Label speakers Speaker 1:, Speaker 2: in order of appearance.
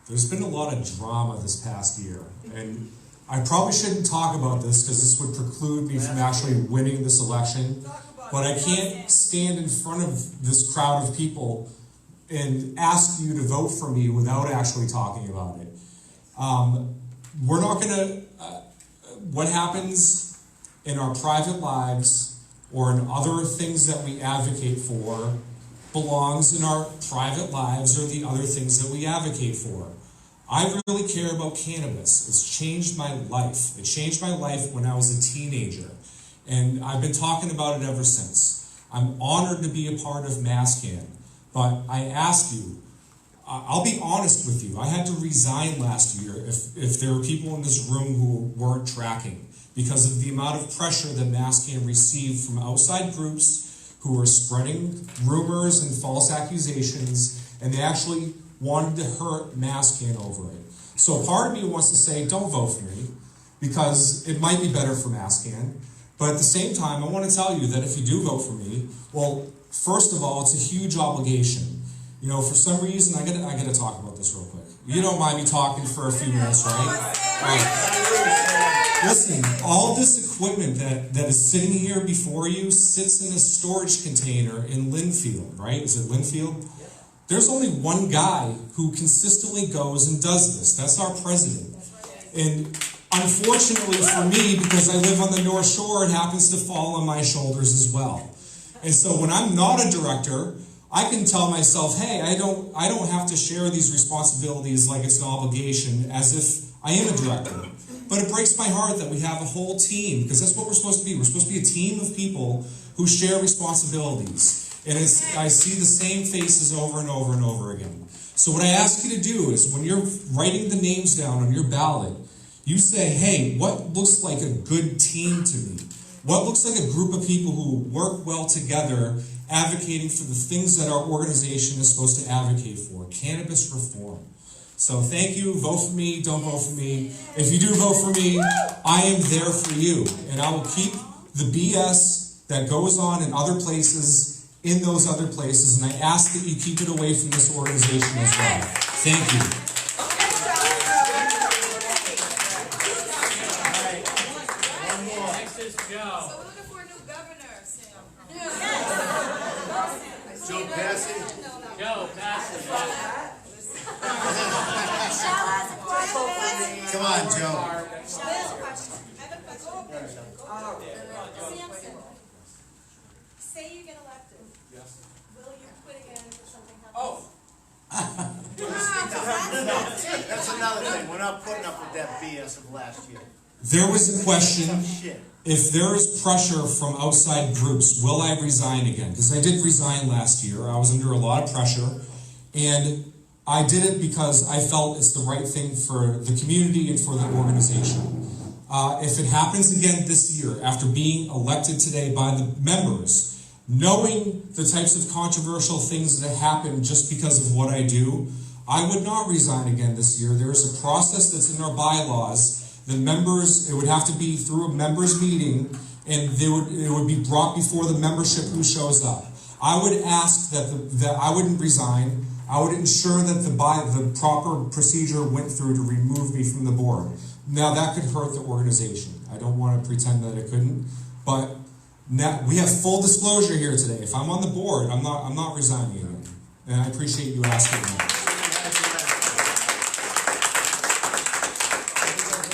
Speaker 1: There's been a lot of drama this past year, and I probably shouldn't talk about this because this would preclude me from actually winning this election, but I can't stand in front of this crowd of people and ask you to vote for me without actually talking about it. We're not going to, what happens in our private lives or in other things that we advocate for belongs in our private lives or the other things that we advocate for. I really care about cannabis. It's changed my life. It changed my life when I was a teenager, and I've been talking about it ever since. I'm honored to be a part of MassCANN, but I ask you, I'll be honest with you, I had to resign last year if there were people in this room who weren't tracking because of the amount of pressure that MassCANN received from outside groups who were spreading rumors and false accusations, and they actually wanted to hurt MassCANN over it. So part of me wants to say, don't vote for me, because it might be better for MassCANN. But at the same time, I want to tell you that if you do vote for me, well, first of all, it's a huge obligation. You know, for some reason, I gotta talk about this real quick. You don't mind me talking for a few minutes, right? Listen, all this equipment that is sitting here before you sits in a storage container in Linfield, right? Is it Linfield? There's only one guy who consistently goes and does this. That's our president. And unfortunately for me, because I live on the North Shore, it happens to fall on my shoulders as well. And so when I'm not a director, I can tell myself, hey, I don't have to share these responsibilities like it's an obligation as if I am a director. But it breaks my heart that we have a whole team, because that's what we're supposed to be. We're supposed to be a team of people who share responsibilities. And I see the same faces over and over and over again. So what I ask you to do is when you're writing the names down on your ballot, you say, hey, what looks like a good team to me? What looks like a group of people who work well together advocating for the things that our organization is supposed to advocate for, cannabis reform. So thank you, vote for me, don't vote for me. If you do vote for me, I am there for you. And I will keep the BS that goes on in other places in those other places, and I ask that you keep it away from this organization as well. Thank you.
Speaker 2: Next is Joe.
Speaker 3: So we're looking for a new governor, Sam.
Speaker 4: Joe Passy.
Speaker 2: Joe, pass it.
Speaker 4: Come on, Joe.
Speaker 3: I have a question. Samson, say you get elected.
Speaker 4: Yes.
Speaker 3: Will you quit again if something happens?
Speaker 4: Oh. That's another thing. We're not putting up with that BS of last year.
Speaker 1: There was a question,
Speaker 4: Tough shit.
Speaker 1: if there is pressure from outside groups, will I resign again? Because I did resign last year. I was under a lot of pressure. And I did it because I felt it's the right thing for the community and for the organization. If it happens again this year, after being elected today by the members, knowing the types of controversial things that happen just because of what I do, I would not resign again this year. There is a process that's in our bylaws. The members, it would have to be through a members meeting, and it would be brought before the membership who shows up. I would ask that I wouldn't resign. I would ensure that the proper procedure went through to remove me from the board. Now that could hurt the organization. I don't want to pretend that it couldn't, but now we have full disclosure here today. If I'm on the board, I'm not resigning again. And I appreciate you asking that.